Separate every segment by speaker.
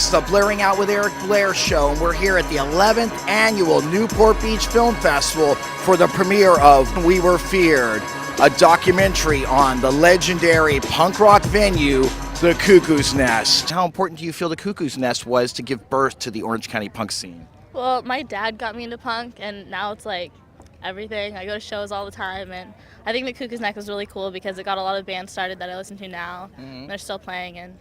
Speaker 1: It's the Blairing Out with Eric Blair show, and we're here at the 11th annual Newport Beach Film Festival for the premiere of We Were Feared, a documentary on the legendary punk rock venue, the Cuckoo's Nest. How important do you feel the Cuckoo's Nest was to give birth to the Orange County punk scene?
Speaker 2: Well, my dad got me into punk, and now it's like everything. I go to shows all the time, and I think the Cuckoo's Nest was really cool because it got a lot of bands started that I listen to now. And they're still playing, and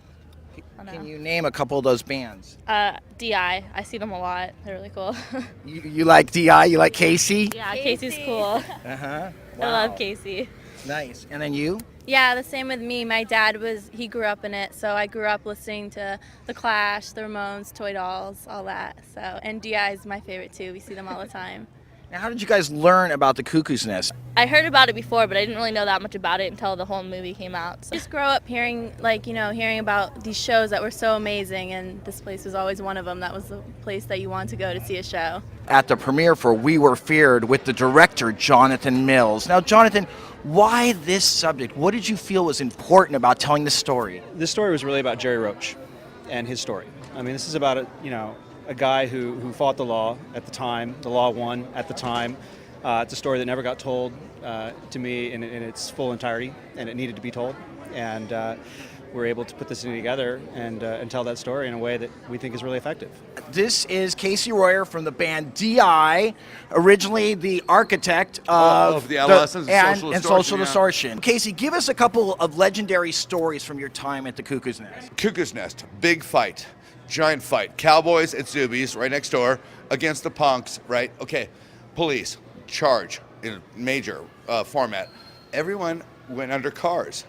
Speaker 1: Can you name a couple of those bands?
Speaker 2: DI. I see them a lot. They're really cool.
Speaker 1: You like DI? You like Casey?
Speaker 2: Yeah, Casey's cool.
Speaker 1: Uh-huh.
Speaker 2: I love Casey.
Speaker 1: Nice. And then you?
Speaker 3: Yeah, the same with me. My dad he grew up in it, so I grew up listening to The Clash, The Ramones, Toy Dolls, all that. So, and DI is my favorite too. We see them all the time.
Speaker 1: Now, how did you guys learn about the Cuckoo's Nest?
Speaker 2: I heard about it before, but I didn't really know that much about it until the whole movie came out. So.
Speaker 3: Just grow up hearing about these shows that were so amazing, and this place was always one of them. That was the place that you wanted to go to see a show.
Speaker 1: At the premiere for We Were Feared with the director, Jonathan Mills. Now, Jonathan, why this subject? What did you feel was important about telling this story?
Speaker 4: This story was really about Jerry Roach and his story. I mean, this is about a guy who fought the law at the time. The law won at the time. It's a story that never got told to me in its full entirety, and it needed to be told. And we're able to put this thing together and tell that story in a way that we think is really effective.
Speaker 1: This is Casey Royer from the band DI, originally the architect of
Speaker 5: the adolescents
Speaker 1: and social distortion. Casey, give us a couple of legendary stories from your time at the Cuckoo's Nest.
Speaker 5: Cuckoo's Nest, big fight, giant fight. Cowboys at Zuby's right next door against the punks, right? Okay, police, charge in a major format. Everyone went under cars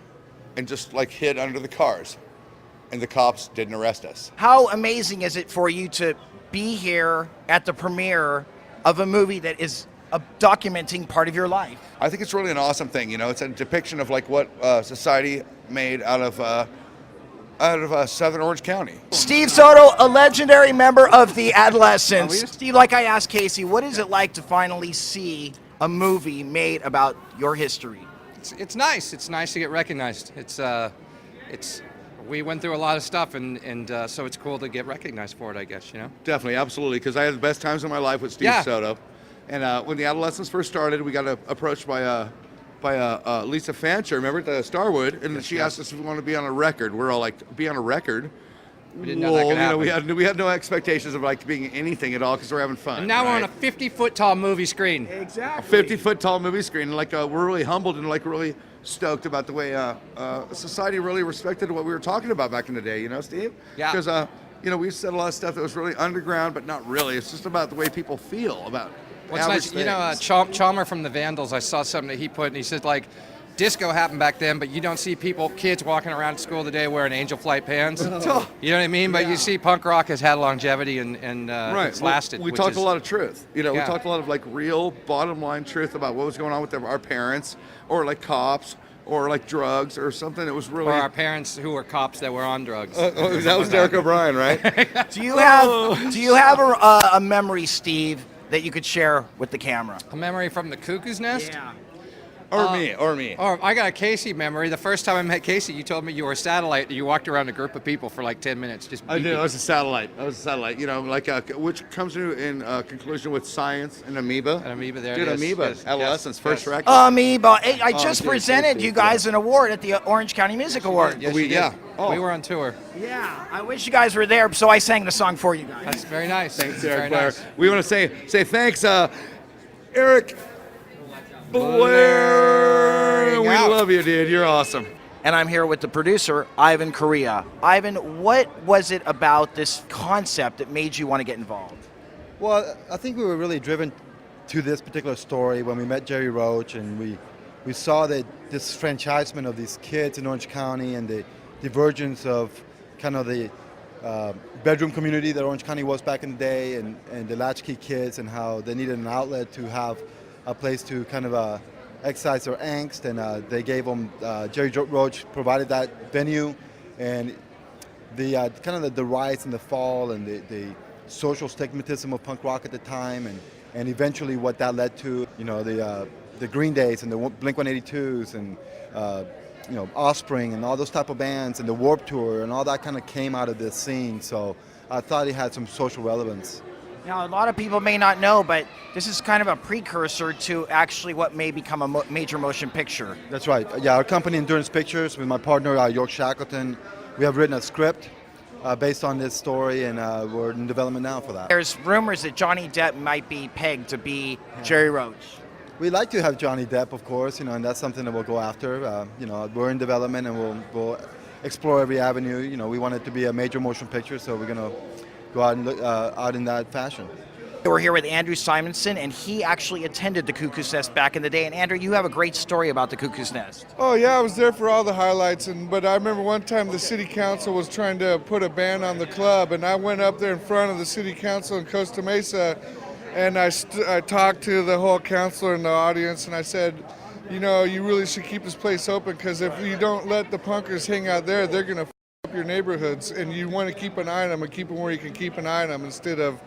Speaker 5: and just hid under the cars. And the cops didn't arrest us.
Speaker 1: How amazing is it for you to be here at the premiere of a movie that is documenting part of your life?
Speaker 5: I think it's really an awesome thing. It's a depiction of what society made out of Southern Orange County.
Speaker 1: Steve Soto, a legendary member of the Adolescents. Steve, like I asked Casey, what is it like to finally see a movie made about your history?
Speaker 6: It's nice. It's nice to get recognized. We went through a lot of stuff, and so it's cool to get recognized for it, I guess,
Speaker 5: Definitely, absolutely, because I had the best times of my life with Steve Soto. And when the Adolescents first started, we got approached by Lisa Fancher, remember, at the Starwood, and she asked us if we wanted to be on a record. We're all like, be on a record?
Speaker 6: We didn't know that could happen.
Speaker 5: We had no expectations of being anything at all because we're having fun.
Speaker 6: And now we're on a 50-foot tall movie screen.
Speaker 1: Exactly.
Speaker 5: A 50-foot tall movie screen. And we're really humbled and really stoked about the way society really respected what we were talking about back in the day, Steve?
Speaker 6: Yeah.
Speaker 5: Because, we said a lot of stuff that was really underground, but not really. It's just about the way people feel about
Speaker 6: What's
Speaker 5: average
Speaker 6: nice,
Speaker 5: things.
Speaker 6: Chalmer from the Vandals, I saw something that he put, and he said, disco happened back then, but you don't see kids walking around school today wearing Angel Flight pants. You know what I mean? But you see punk rock has had longevity and it's lasted.
Speaker 5: We talked a lot of truth. We
Speaker 6: Yeah.
Speaker 5: talked a lot of real bottom line truth about what was going on with our parents, or cops, or drugs, or something that was really.
Speaker 6: Or our parents who were cops that were on drugs.
Speaker 5: That was Derek O'Brien, right?
Speaker 1: Do you have a memory, Steve, that you could share with the camera?
Speaker 6: A memory from the Cuckoo's Nest?
Speaker 1: Yeah.
Speaker 5: Or me.
Speaker 6: Oh, I got a Casey memory. The first time I met Casey, you told me you were a satellite and you walked around a group of people for 10 minutes.
Speaker 5: I did. I was a satellite. Which comes in conclusion with science and amoeba.
Speaker 6: An amoeba there.
Speaker 5: Dude,
Speaker 6: it is.
Speaker 5: amoeba.
Speaker 6: Yes,
Speaker 5: Adolescence, first record.
Speaker 1: Amoeba. Hey, I just
Speaker 5: dude,
Speaker 1: presented you guys an award at the Orange County Music Awards.
Speaker 6: Yes,
Speaker 5: We-
Speaker 6: you did.
Speaker 5: yeah. Oh.
Speaker 6: We were on tour.
Speaker 1: Yeah, I wish you guys were there, so I sang the song for you guys.
Speaker 6: That's very nice.
Speaker 5: Thanks,
Speaker 6: Very
Speaker 5: Eric Blair.
Speaker 6: nice.
Speaker 5: We want to say thanks, Eric Blair. We
Speaker 6: out.
Speaker 5: love you, dude. You're awesome.
Speaker 1: And I'm here with the producer, Ivan Correa. Ivan, what was it about this concept that made you want to get involved?
Speaker 7: Well, I think we were really driven to this particular story when we met Jerry Roach, and we saw that this franchisement of these kids in Orange County and the divergence of kind of the bedroom community that Orange County was back in the day, and the latchkey kids, and how they needed an outlet to have a place to kind of exercise their angst, and they gave them, Jerry Roach provided that venue, and the kind of the rise and the fall and the social stigmatism of punk rock at the time, and eventually what that led to, the Green Days and the Blink-182s and Offspring and all those type of bands and the Warped Tour and all that kind of came out of this scene. So I thought it had some social relevance.
Speaker 1: Now, a lot of people may not know, but this is kind of a precursor to actually what may become a major motion picture.
Speaker 7: That's right. Yeah, our company, Endurance Pictures, with my partner, York Shackleton, we have written a script based on this story, and we're in development now for that.
Speaker 1: There's rumors that Johnny Depp might be pegged to be Jerry Roach.
Speaker 7: We'd like to have Johnny Depp, of course, and that's something that we'll go after. We're in development, and we'll explore every avenue. We want it to be a major motion picture, so we're going to go out and look out in that fashion.
Speaker 1: We're here with Andrew Simonson, and he actually attended the Cuckoo's Nest back in the day. And Andrew, you have a great story about the Cuckoo's Nest.
Speaker 8: Oh yeah, I was there for all the highlights, but I remember one time the city council was trying to put a ban on the club, and I went up there in front of the city council in Costa Mesa, and I talked to the whole council in the audience, and I said, you really should keep this place open, because if you don't let the punkers hang out there, they're going to up your neighborhoods, and you want to keep an eye on them and keep them where you can keep an eye on them instead of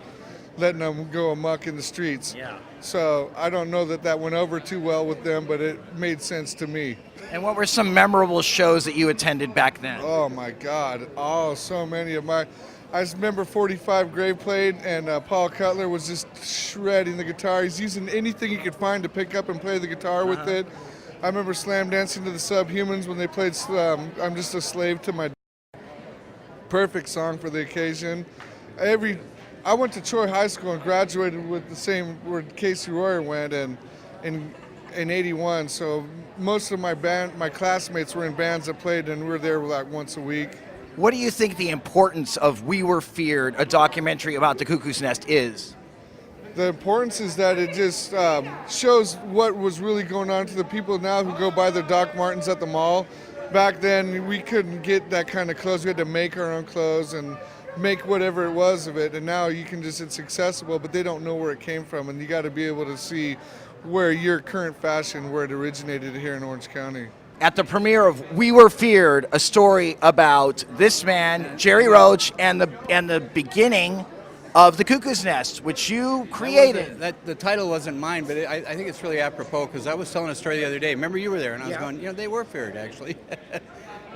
Speaker 8: letting them go amok in the streets.
Speaker 1: Yeah.
Speaker 8: So I don't know that went over too well with them, but it made sense to me.
Speaker 1: And what were some memorable shows that you attended back then?
Speaker 8: Oh my God! Oh, so many of my. I just remember 45 Grave played, and Paul Cutler was just shredding the guitar. He's using anything he could find to pick up and play the guitar with it. I remember slam dancing to the Subhumans when they played I'm Just a Slave to My. Perfect song for the occasion. I went to Troy High School and graduated with the same where Casey Royer went, and in '81. So most of my classmates were in bands that played, and we were there like once a week.
Speaker 1: What do you think the importance of We Were Feared, a documentary about the Cuckoo's Nest, is?
Speaker 8: The importance is that it just shows what was really going on to the people now who go buy their Doc Martens at the mall. Back then, we couldn't get that kind of clothes. We had to make our own clothes and make whatever it was of it. And now it's accessible, but they don't know where it came from. And you got to be able to see where your current fashion, where it originated here in Orange County.
Speaker 1: At the premiere of We Were Feared, a story about this man, Jerry Roach, and the beginning of the Cuckoo's Nest, which you created.
Speaker 9: The title wasn't mine, but I think it's really apropos, because I was telling a story the other day. Remember, you were there, and I was going, they were feared, actually.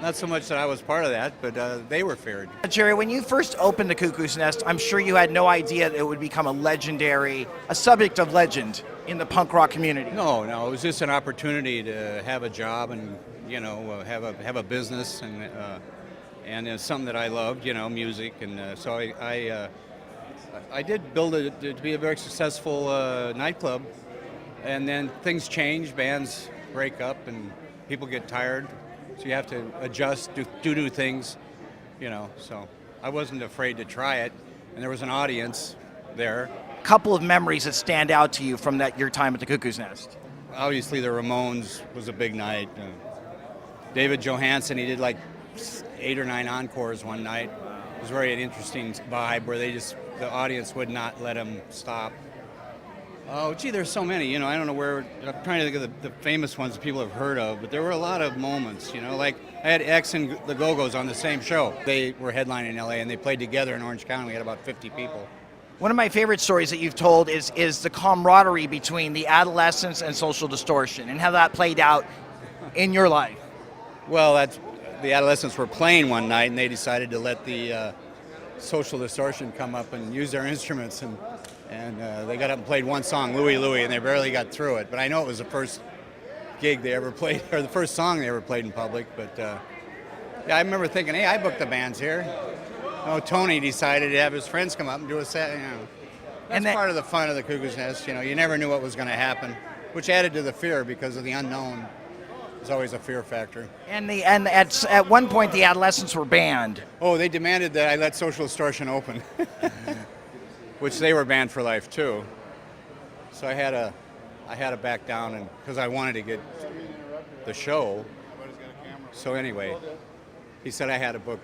Speaker 9: Not so much that I was part of that, but they were feared.
Speaker 1: Jerry, when you first opened the Cuckoo's Nest, I'm sure you had no idea that it would become a subject of legend in the punk rock community.
Speaker 9: No, it was just an opportunity to have a job and have a business, and it's something that I loved, music, and so I did build it to be a very successful nightclub, and then things change, bands break up, and people get tired, so you have to adjust, do new things, so I wasn't afraid to try it, and there was an audience there.
Speaker 1: Couple of memories that stand out to you from your time at the Cuckoo's Nest.
Speaker 9: Obviously, the Ramones was a big night. David Johansen, he did like 8 or 9 encores one night. It was very an interesting vibe where the audience would not let him stop. Oh, gee, there's so many, I don't know where, I'm trying to think of the famous ones that people have heard of, but there were a lot of moments, like I had X and the Go-Go's on the same show. They were headlining in LA, and they played together in Orange County. We had about 50 people.
Speaker 1: One of my favorite stories that you've told is the camaraderie between the Adolescents and Social Distortion, and how that played out in your life.
Speaker 9: Well, the Adolescents were playing one night, and they decided to let the Social Distortion come up and use their instruments, and they got up and played one song, Louie Louie, and they barely got through it. But I know it was the first gig they ever played, or the first song they ever played in public. But I remember thinking, hey, I booked the bands here. Oh, Tony decided to have his friends come up and do a set. That's part of the fun of the Cuckoo's Nest. You never knew what was going to happen, which added to the fear because of the unknown. There's always a fear factor.
Speaker 1: And at one point, the Adolescents were banned.
Speaker 9: Oh, they demanded that I let Social Distortion open, which they were banned for life too. So I had to back down, and because I wanted to get the show. So anyway, he said I had to book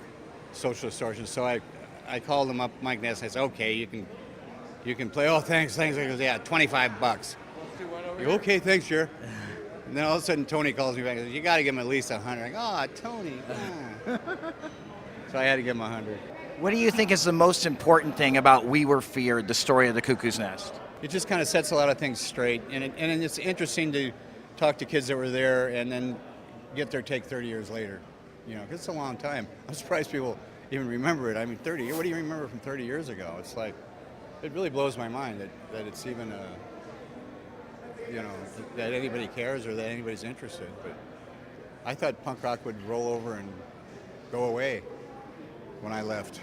Speaker 9: Social Distortion. So I called him up, Mike Ness, and I said, okay, you can play. Oh, thanks. He goes, yeah, $25. Okay, thanks, sure. And then all of a sudden, Tony calls me back and says, you got to give him at least 100. I go, oh, Tony. So I had to give him 100.
Speaker 1: What do you think is the most important thing about We Were Feared, the story of the Cuckoo's Nest?
Speaker 9: It just kind of sets a lot of things straight. And it's interesting to talk to kids that were there and then get their take 30 years later. It's a long time. I'm surprised people even remember it. I mean, 30. What do you remember from 30 years ago? It's like, it really blows my mind that it's even a, that anybody cares or that anybody's interested. But I thought punk rock would roll over and go away when I left.